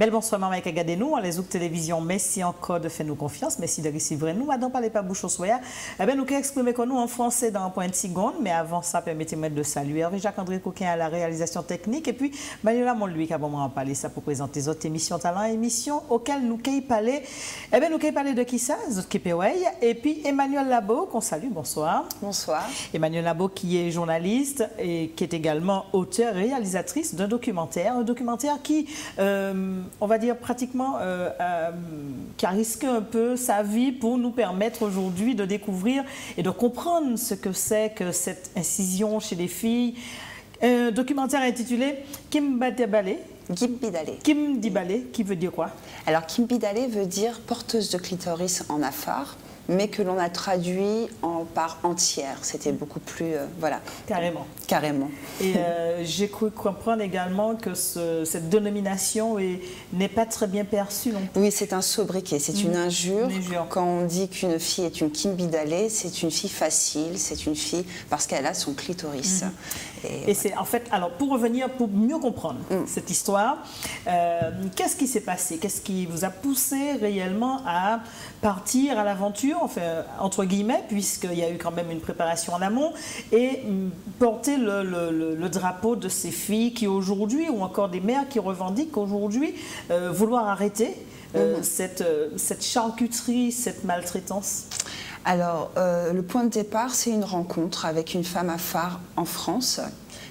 Bel bonsoir, maman, et regardez-nous, les autres télévisions. Merci encore de faire nous confiance. Merci de recevoir nous. Madame, parlez pas bouche au soya. Eh bien, nous pouvons exprimer que nous en français dans un point de seconde. Mais avant ça, permettez-moi de saluer Hervé Jacques-André Coquin à la réalisation technique. Et puis, Manuela Montluy qui a vraiment parlé ça pour présenter les autres émissions talent, émissions auxquelles nous pouvons parler. Eh bien, nous pouvons parler de qui ça? Et puis, Emmanuel Labo, qu'on salue. Bonsoir. Bonsoir. Emmanuel Labo, qui est journaliste et qui est également auteur et réalisatrice d'un documentaire. Un documentaire qui, on va dire pratiquement, qui a risqué un peu sa vie pour nous permettre aujourd'hui de découvrir et de comprendre ce que c'est que cette incision chez les filles. Un documentaire intitulé Kim Dibale. Kim Dibale, qui veut dire quoi? Alors, Kim Dibale veut dire porteuse de clitoris en afar, mais que l'on a traduit par entière. C'était beaucoup plus... voilà. Carrément. Carrément. Et j'ai cru comprendre également que cette dénomination n'est pas très bien perçue non plus. Oui, c'est un sobriquet, c'est une injure. Quand on dit qu'une fille est une Kim Dibale, c'est une fille facile, c'est une fille parce qu'elle a son clitoris. Et c'est en fait, alors pour revenir, pour mieux comprendre cette histoire, qu'est-ce qui s'est passé? Qu'est-ce qui vous a poussé réellement à partir à l'aventure, enfin, entre guillemets, puisqu'il y a eu quand même une préparation en amont, et porter le drapeau de ces filles qui aujourd'hui, ou encore des mères qui revendiquent aujourd'hui vouloir arrêter cette charcuterie, cette maltraitance? Alors, le point de départ, c'est une rencontre avec une femme afar en France,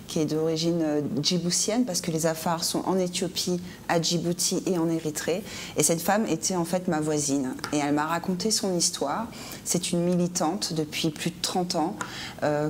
qui est d'origine djiboutienne, parce que les Afars sont en Éthiopie, à Djibouti et en Érythrée. Et cette femme était en fait ma voisine. Et elle m'a raconté son histoire. C'est une militante depuis plus de 30 ans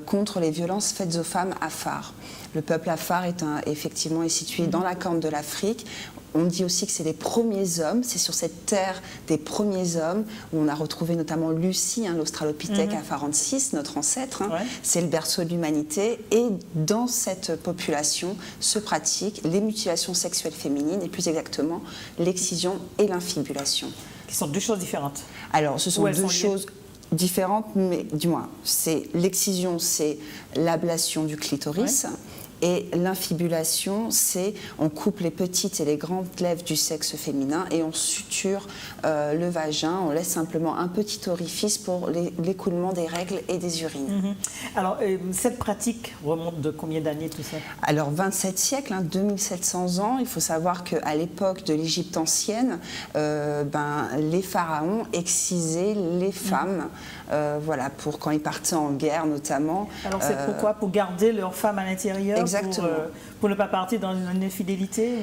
contre les violences faites aux femmes Afar. Le peuple Afar effectivement est situé dans la corne de l'Afrique. On dit aussi que c'est les premiers hommes, c'est sur cette terre des premiers hommes, où on a retrouvé notamment Lucie, l'Australopithèque afarensis, notre ancêtre. C'est le berceau de l'humanité. Et dans cette population se pratiquent les mutilations sexuelles féminines, et plus exactement l'excision et l'infibulation. Qui sont deux choses différentes. Alors, ce sont deux choses différentes, mais du moins, l'excision, c'est l'ablation du clitoris. Et l'infibulation, c'est on coupe les petites et les grandes lèvres du sexe féminin et on suture le vagin, on laisse simplement un petit orifice pour l'écoulement des règles et des urines. Alors, cette pratique remonte de combien d'années tout ça? Alors, 27 siècles, 2700 ans. Il faut savoir qu'à l'époque de l'Égypte ancienne, les pharaons excisaient les femmes, voilà, pour quand ils partaient en guerre notamment. Alors, c'est pourquoi? Pour garder leurs femmes à l'intérieur? Exactement. Pour ne pas partir dans une infidélité?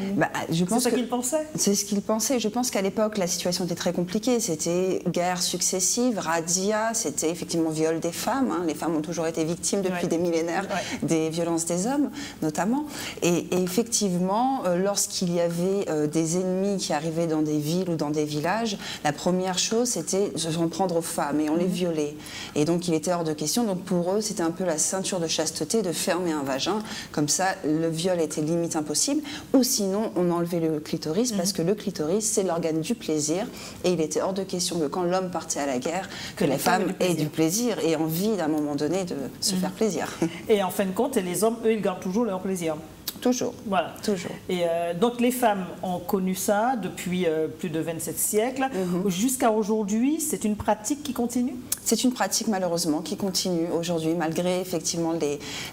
C'est ce qu'ils pensaient? C'est ce qu'ils pensaient. Je pense qu'à l'époque, la situation était très compliquée. C'était guerres successives, razzias, c'était effectivement viol des femmes. Les femmes ont toujours été victimes depuis des millénaires des violences des hommes, notamment. Et effectivement, lorsqu'il y avait des ennemis qui arrivaient dans des villes ou dans des villages, la première chose, c'était de s'en prendre aux femmes et on les violait. Et donc, il était hors de question. Donc, pour eux, c'était un peu la ceinture de chasteté de fermer un vagin. Comme ça, le viol était limite impossible. Ou sinon, on enlevait le clitoris parce que le clitoris, c'est l'organe du plaisir. Et il était hors de question que quand l'homme partait à la guerre, que les femmes aient du plaisir et envie d'un moment donné de se faire plaisir. Et en fin de compte, les hommes, eux, ils gardent toujours leur plaisir. Toujours. Voilà. Toujours. Et donc les femmes ont connu ça depuis plus de 27 siècles. Jusqu'à aujourd'hui, c'est une pratique qui continue? C'est une pratique malheureusement qui continue aujourd'hui, malgré effectivement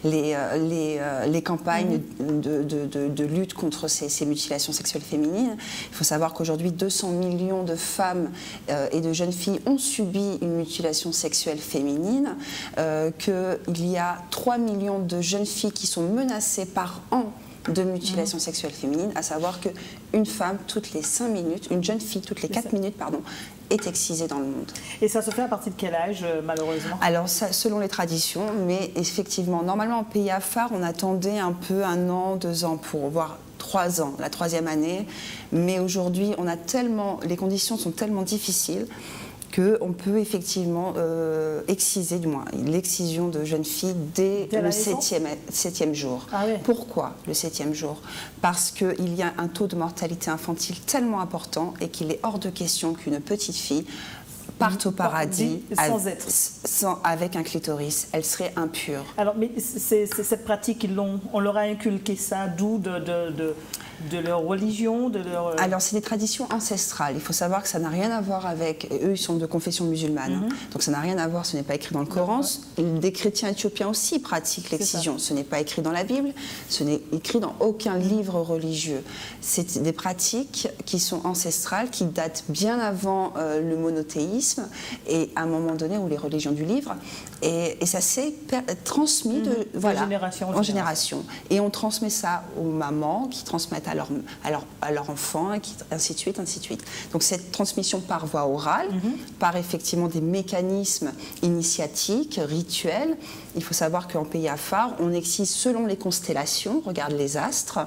les campagnes de lutte contre ces mutilations sexuelles féminines. Il faut savoir qu'aujourd'hui, 200 millions de femmes et de jeunes filles ont subi une mutilation sexuelle féminine, qu'il y a 3 millions de jeunes filles qui sont menacées par an de mutilation sexuelle féminine, à savoir qu'une femme toutes les 5 minutes, une jeune fille toutes les 4 minutes, est excisée dans le monde. Et ça se fait à partir de quel âge, malheureusement? Alors, ça, selon les traditions, mais effectivement, normalement, en pays afar, on attendait un peu 1 an, 2 ans pour voir 3 ans, la 3e année. Mais aujourd'hui, les conditions sont tellement difficiles qu'on peut effectivement exciser, du moins l'excision de jeunes filles dès le 7e jour. Pourquoi le 7e jour? Parce qu'il y a un taux de mortalité infantile tellement important et qu'il est hors de question qu'une petite fille parte au paradis avec un clitoris. Elle serait impure. Alors, mais c'est cette pratique, on leur a inculqué ça, d'où de leur religion, de leur... Alors, c'est des traditions ancestrales. Il faut savoir que ça n'a rien à voir avec... Eux, ils sont de confession musulmane. Donc, ça n'a rien à voir, ce n'est pas écrit dans le Coran. Des chrétiens éthiopiens aussi pratiquent l'excision. Ce n'est pas écrit dans la Bible, ce n'est écrit dans aucun livre religieux. C'est des pratiques qui sont ancestrales, qui datent bien avant le monothéisme et à un moment donné, où les religions du livre. Et ça s'est transmis de génération en génération. Et on transmet ça aux mamans qui transmettent à leurs enfants, et ainsi de suite, ainsi de suite. Donc cette transmission par voie orale, par effectivement des mécanismes initiatiques, rituels. Il faut savoir qu'en pays afar, on excise selon les constellations, regarde les astres.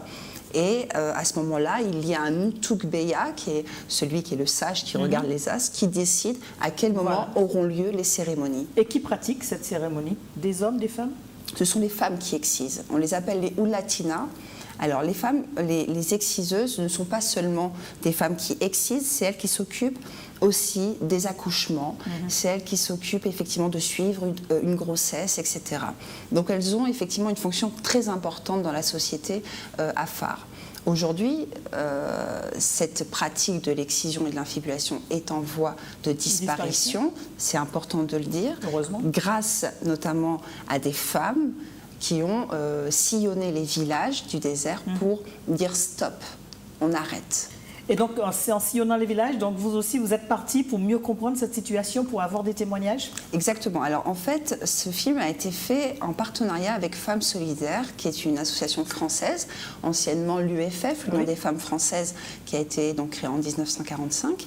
Et à ce moment-là, il y a un Nutuk Beya, qui est celui qui est le sage qui regarde les astres, qui décide à quel moment auront lieu les cérémonies. Et qui pratique cette cérémonie? Des hommes, des femmes? Ce sont les femmes qui excisent. On les appelle les Ulatina. Alors les femmes, les exciseuses ne sont pas seulement des femmes qui excisent, c'est elles qui s'occupent aussi des accouchements, c'est elles qui s'occupent effectivement de suivre une grossesse, etc. Donc elles ont effectivement une fonction très importante dans la société afar. Aujourd'hui, cette pratique de l'excision et de l'infibulation est en voie de disparition, c'est important de le dire, heureusement, grâce notamment à des femmes qui ont sillonné les villages du désert pour dire stop, on arrête. Et donc, c'est en sillonnant les villages, donc vous aussi, vous êtes partis pour mieux comprendre cette situation, pour avoir des témoignages? Exactement. Alors, en fait, ce film a été fait en partenariat avec Femmes Solidaires, qui est une association française, anciennement l'UFF, l'Union des femmes françaises, qui a été donc créée en 1945.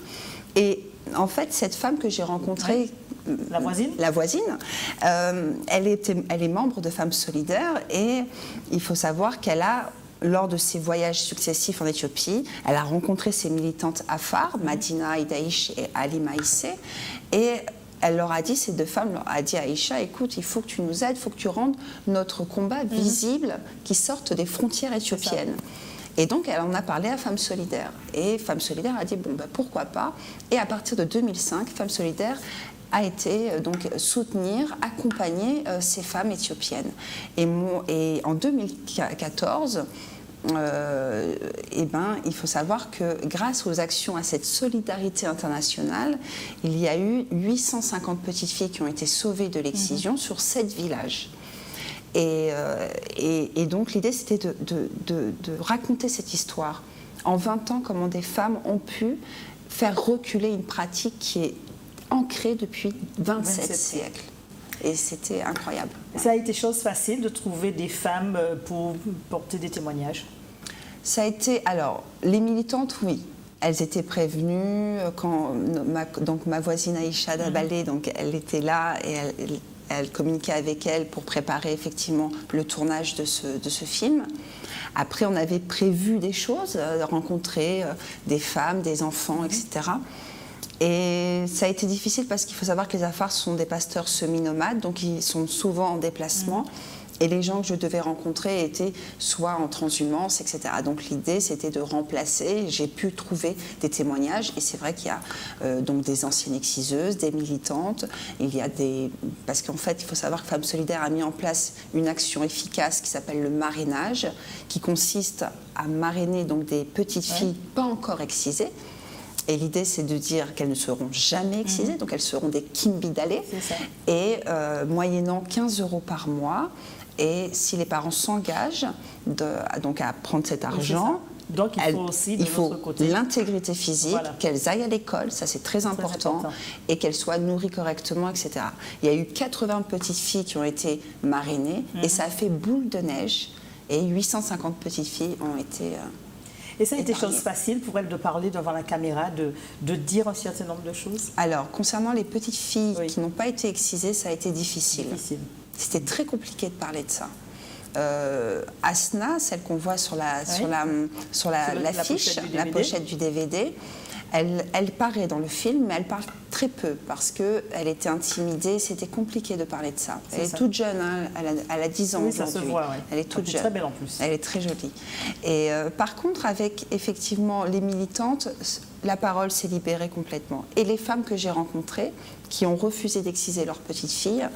Et en fait, cette femme que j'ai rencontrée... La voisine, elle est membre de Femmes Solidaires et il faut savoir qu'elle a, lors de ses voyages successifs en Éthiopie, elle a rencontré ses militantes afar, Madina Idaïch et Ali Maïsé, et elle leur a dit, ces deux femmes leur a dit à Aïcha, écoute, il faut que tu nous aides, il faut que tu rendes notre combat visible, qui sorte des frontières éthiopiennes. Et donc, elle en a parlé à Femmes Solidaires. Et Femmes Solidaires a dit, bon, ben, pourquoi pas. Et à partir de 2005, Femmes Solidaires a été donc soutenir, accompagner ces femmes éthiopiennes. Et en 2014, il faut savoir que grâce aux actions, à cette solidarité internationale, il y a eu 850 petites filles qui ont été sauvées de l'excision sur 7 villages. Et donc l'idée, c'était de raconter cette histoire. En 20 ans, comment des femmes ont pu faire reculer une pratique qui est ancrée depuis 27 siècles. Et c'était incroyable. Ça a été chose facile de trouver des femmes pour porter des témoignages? Ça a été... Alors, les militantes, oui. Elles étaient prévenues. Quand ma voisine Aïcha Dabalé, donc, elle était là et elle communiquait avec elle pour préparer effectivement le tournage de ce film. Après, on avait prévu des choses, rencontrer des femmes, des enfants, etc. Et ça a été difficile parce qu'il faut savoir que les afars sont des pasteurs semi-nomades, donc ils sont souvent en déplacement. Et les gens que je devais rencontrer étaient soit en transhumance, etc. Donc l'idée, c'était de remplacer. J'ai pu trouver des témoignages. Et c'est vrai qu'il y a donc des anciennes exciseuses, des militantes. Il y a parce qu'en fait, il faut savoir que Femmes Solidaires a mis en place une action efficace qui s'appelle le marrainage, qui consiste à marrainer donc des petites filles pas encore excisées. Et l'idée, c'est de dire qu'elles ne seront jamais excisées, donc elles seront des kimbidalées, et moyennant 15 € par mois. Et si les parents s'engagent à prendre cet argent, donc il faut aussi l'intégrité physique, qu'elles aillent à l'école, ça c'est très important, et qu'elles soient nourries correctement, etc. Il y a eu 80 petites filles qui ont été marrainées, et ça a fait boule de neige, et 850 petites filles ont été... Et ça a été chose facile pour elle de parler devant la caméra, de dire un certain nombre de choses? Alors, concernant les petites filles qui n'ont pas été excisées, ça a été difficile. C'était très compliqué de parler de ça. Asna, celle qu'on voit sur l'affiche, la pochette du DVD, elle paraît dans le film, mais elle parle très peu parce qu'elle était intimidée, c'était compliqué de parler de ça. Elle est toute jeune, hein, elle a 10 ans aujourd'hui. Ça se voit, Elle est toute jeune. Très belle en plus. Elle est très jolie. Et par contre, avec effectivement les militantes, la parole s'est libérée complètement. Et les femmes que j'ai rencontrées, qui ont refusé d'exciser leur petite fille,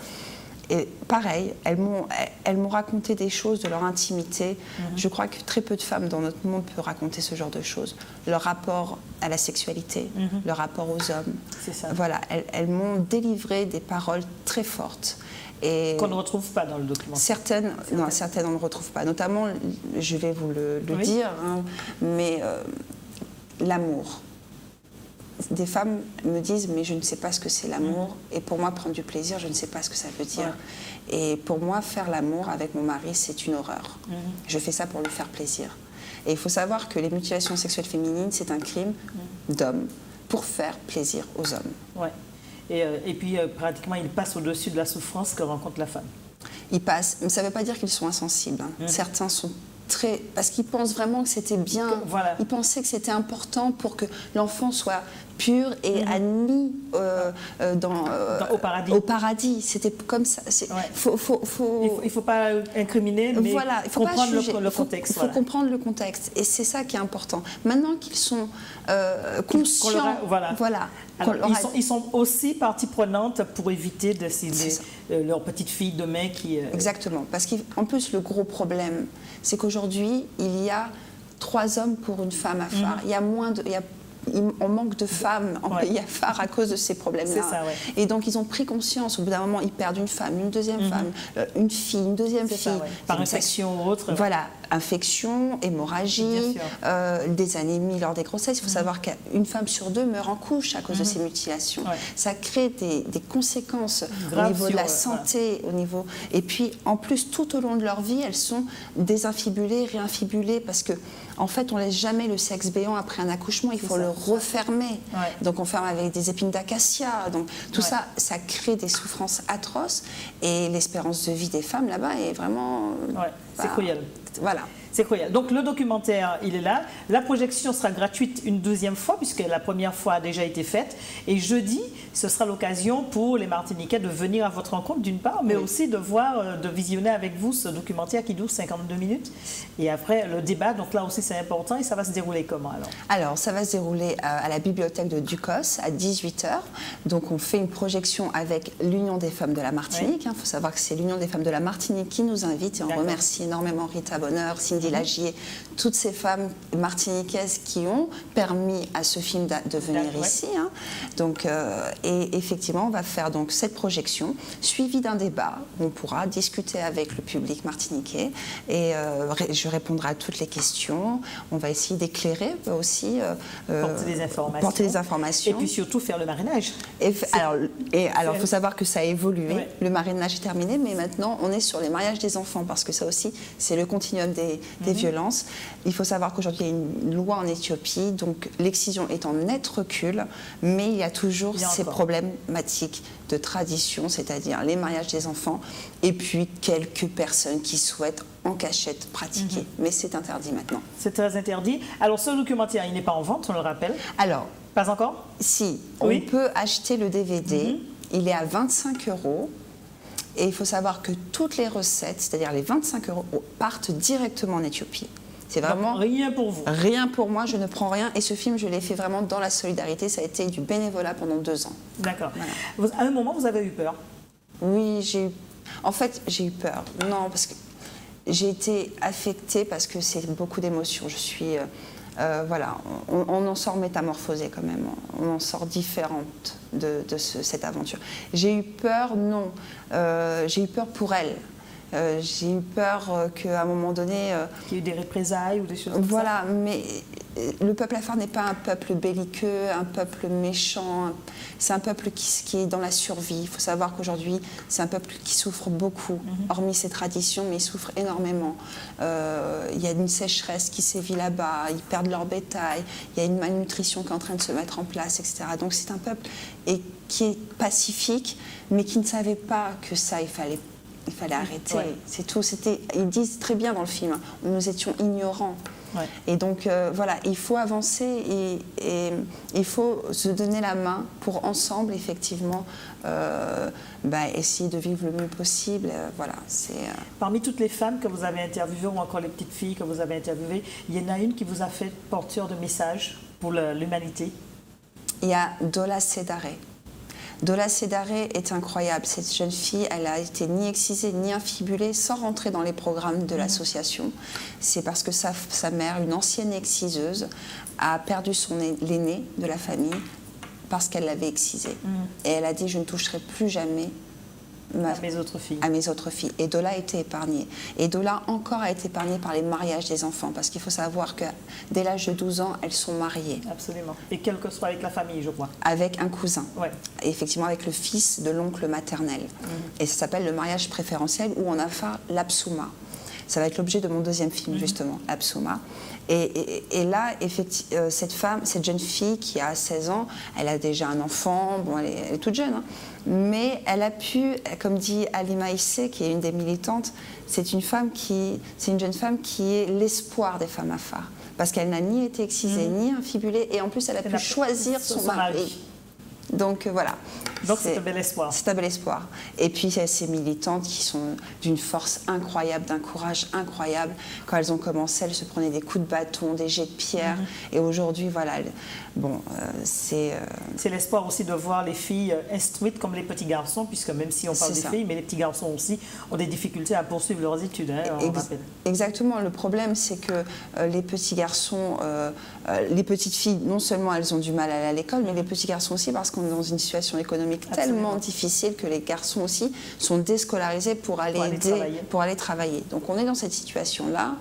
Et pareil, elles m'ont raconté des choses de leur intimité. Je crois que très peu de femmes dans notre monde peuvent raconter ce genre de choses. Leur rapport à la sexualité, leur rapport aux hommes. C'est ça. Voilà, elles m'ont délivré des paroles très fortes. Qu'on ne retrouve pas dans le document. Certaines on ne retrouve pas. Notamment, je vais vous le dire, hein, mais l'amour. Des femmes me disent, mais je ne sais pas ce que c'est l'amour. Et pour moi, prendre du plaisir, je ne sais pas ce que ça veut dire. Et pour moi, faire l'amour avec mon mari, c'est une horreur. Je fais ça pour lui faire plaisir. Et il faut savoir que les mutilations sexuelles féminines, c'est un crime d'homme pour faire plaisir aux hommes. Ouais. Et puis, pratiquement, il passe au-dessus de la souffrance que rencontre la femme. Ils passent, mais ça ne veut pas dire qu'ils sont insensibles. Hein. Certains sont très... Parce qu'ils pensent vraiment que c'était bien. Voilà. Ils pensaient que c'était important pour que l'enfant soit pur et admis au paradis. Au paradis. C'était comme ça. Il ne faut pas incriminer, mais voilà, il faut comprendre pas juger. le contexte. Il faut comprendre le contexte. Et c'est ça qui est important. Maintenant qu'ils sont conscients... Alors, ils sont aussi partie prenante pour éviter de leur petite fille demain qui... Exactement. Parce qu'en plus, le gros problème, c'est qu'aujourd'hui, il y a 3 hommes pour une femme à phare. On manque de femmes en pays à phare à cause de ces problèmes-là. Ça, Et donc, ils ont pris conscience. Au bout d'un moment, ils perdent une femme, une deuxième femme, une fille, une deuxième fille. Ça, par infection ou autre. Voilà, infection, hémorragie, des anémies lors des grossesses. Il faut savoir qu'une femme sur 2 meurt en couche à cause de ces mutations. Ça crée des conséquences au niveau de la santé, au niveau... Et puis, en plus, tout au long de leur vie, elles sont désinfibulées, réinfibulées, parce que en fait, on ne laisse jamais le sexe béant après un accouchement, il faut le refermer. Donc on ferme avec des épines d'acacia. Donc tout ça, ça crée des souffrances atroces. Et l'espérance de vie des femmes là-bas est vraiment... c'est cruel. Voilà. C'est cruel. Donc le documentaire, il est là. La projection sera gratuite une 2e fois, puisque la première fois a déjà été faite. Et jeudi, ce sera l'occasion pour les Martiniquais de venir à votre rencontre, d'une part, mais aussi de voir, de visionner avec vous ce documentaire qui dure 52 minutes. Et après, le débat, donc là aussi c'est important. Et ça va se dérouler comment alors? Alors, ça va se dérouler à la bibliothèque de Ducos à 18h. Donc on fait une projection avec l'Union des femmes de la Martinique. Il faut savoir que c'est l'Union des femmes de la Martinique qui nous invite. Et on remercie énormément Rita Bonheur, Cindy Lagier, toutes ces femmes martiniquaises qui ont permis à ce film de venir ici. Hein. Donc, et effectivement, on va faire donc cette projection suivie d'un débat où on pourra discuter avec le public martiniquais et je répondrai à toutes les questions. On va essayer d'éclairer aussi, porter des informations. Et puis surtout faire le marrainage. Alors, il faut savoir que ça a évolué. Le marrainage est terminé, mais maintenant on est sur les mariages des enfants parce que ça aussi, c'est le continuum des violences. Il faut savoir qu'aujourd'hui, il y a une loi en Éthiopie, donc l'excision est en net recul, mais il y a toujours ces problématiques de tradition, c'est-à-dire les mariages des enfants, et puis quelques personnes qui souhaitent en cachette pratiquer. Mais c'est interdit maintenant. C'est très interdit. Alors, ce documentaire, il n'est pas en vente, on le rappelle? Alors, pas encore? Si, on peut acheter le DVD, il est à 25 €. Et il faut savoir que toutes les recettes, c'est-à-dire les 25 €, partent directement en Éthiopie. C'est vraiment... Donc, rien pour vous. Rien pour moi, je ne prends rien. Et ce film, je l'ai fait vraiment dans la solidarité. Ça a été du bénévolat pendant 2 ans. D'accord. Voilà. À un moment, vous avez eu peur? Oui, j'ai eu peur. Non, parce que j'ai été affectée parce que c'est beaucoup d'émotions. Je suis... voilà, on en sort métamorphosée quand même, on en sort différente de cette aventure. J'ai eu peur, non, j'ai eu peur pour elle. J'ai eu peur qu'à un moment donné... qu'il y ait eu des représailles ou des choses comme ça. Voilà, mais le peuple afar n'est pas un peuple belliqueux, un peuple méchant. C'est un peuple qui est dans la survie. Il faut savoir qu'aujourd'hui, c'est un peuple qui souffre beaucoup, hormis ses traditions, mais il souffre énormément. Il y a une sécheresse qui sévit là-bas, ils perdent leur bétail, il y a une malnutrition qui est en train de se mettre en place, etc. Donc c'est un peuple qui est pacifique, mais qui ne savait pas que ça, il fallait arrêter, c'est tout. Ils disent très bien dans le film, nous étions ignorants. Et donc voilà, il faut avancer et il faut se donner la main pour ensemble, effectivement, essayer de vivre le mieux possible. Voilà, Parmi toutes les femmes que vous avez interviewées, ou encore les petites filles que vous avez interviewées, il y en a une qui vous a fait porteur de message pour l'humanité? Il y a Dola Sedare. Dola Sédaré est incroyable. Cette jeune fille, elle a été ni excisée ni infibulée sans rentrer dans les programmes de l'association. C'est parce que sa mère, une ancienne exciseuse, a perdu l'aîné de la famille parce qu'elle l'avait excisée. Et elle a dit, je ne toucherai plus jamais à mes autres filles. Et Dola a été épargnée. Et Dola encore a été épargnée par les mariages des enfants, parce qu'il faut savoir que dès l'âge de 12 ans, elles sont mariées. Absolument. Et quel que soit avec la famille, je crois. Avec un cousin. Ouais. Et effectivement avec le fils de l'oncle maternel. Et ça s'appelle le mariage préférentiel, ou en afar, l'Absouma. Ça va être l'objet de mon deuxième film, justement, Absouma. Et là, cette jeune fille qui a 16 ans, elle a déjà un enfant, bon, elle est toute jeune, hein, mais elle a pu, comme dit Halima Issé, qui est une des militantes, c'est une jeune femme qui est l'espoir des femmes afar. Parce qu'elle n'a ni été excisée, ni infibulée, et en plus elle a pu choisir son mari. Donc voilà. Donc c'est un bel espoir. C'est un bel espoir. Et puis il y a ces militantes qui sont d'une force incroyable, d'un courage incroyable. Quand elles ont commencé, elles se prenaient des coups de bâton, des jets de pierre. Et aujourd'hui, voilà, c'est... C'est l'espoir aussi de voir les filles instruites comme les petits garçons, puisque même si on parle des filles, mais les petits garçons aussi ont des difficultés à poursuivre leurs études. Exactement. Le problème, c'est que les petits garçons, les petites filles, non seulement elles ont du mal à aller à l'école, mais les petits garçons aussi, parce qu'on est dans une situation économique tellement difficile que les garçons aussi sont déscolarisés pour aller travailler. Donc on est dans cette situation-là.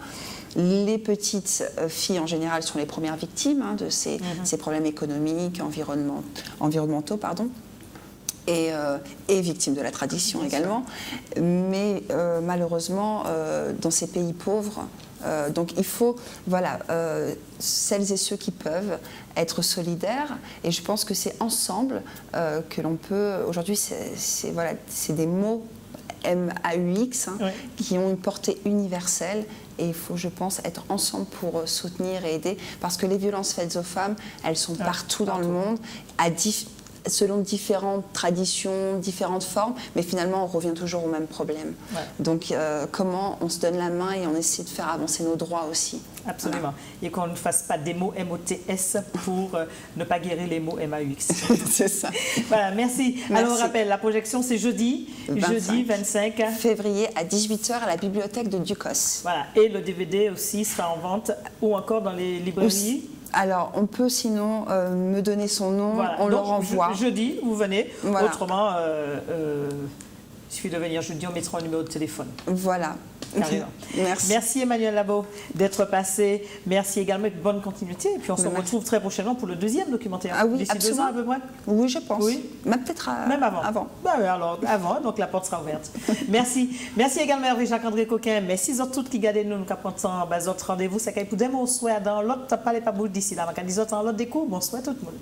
Les petites filles, en général, sont les premières victimes de ces problèmes économiques, environnementaux, et victimes de la tradition également. Mais malheureusement, dans ces pays pauvres, donc il faut, celles et ceux qui peuvent être solidaires, et je pense que c'est ensemble que l'on peut, aujourd'hui c'est des mots MAUX qui ont une portée universelle, et il faut, je pense, être ensemble pour soutenir et aider, parce que les violences faites aux femmes, elles sont partout dans le monde, selon différentes traditions, différentes formes, mais finalement on revient toujours au même problème. Donc comment on se donne la main et on essaie de faire avancer nos droits aussi. Absolument. Voilà. Et qu'on ne fasse pas des mots MOTS pour ne pas guérir les mots MAUX. C'est ça. Voilà, merci. Alors on rappelle, la projection c'est jeudi 25 février à 18h à la bibliothèque de Ducos. Voilà. Et le DVD aussi sera en vente, ou encore dans les librairies. Alors, on peut sinon me donner son nom, on le renvoie. Jeudi, vous venez. Autrement, il suffit de venir jeudi, on mettra un numéro de téléphone. Voilà. Merci Emmanuel Labo d'être passé. Merci également, bonne continuité. Et puis on se retrouve très prochainement pour le deuxième documentaire. Ah oui, d'ici absolument. 2 ans à peu près. Oui, je pense. Oui. Même peut-être même avant. Alors avant, donc la porte sera ouverte. Merci également Hervé Jacques-André Coquin. Merci à toutes qui gardent nous nous capotons bas autres rendez-vous. Ça qu'il pour demain on souhaite dans l'autre pas les pas d'ici là. Quand les autres en l'autre des coups, bon souhait tout le monde.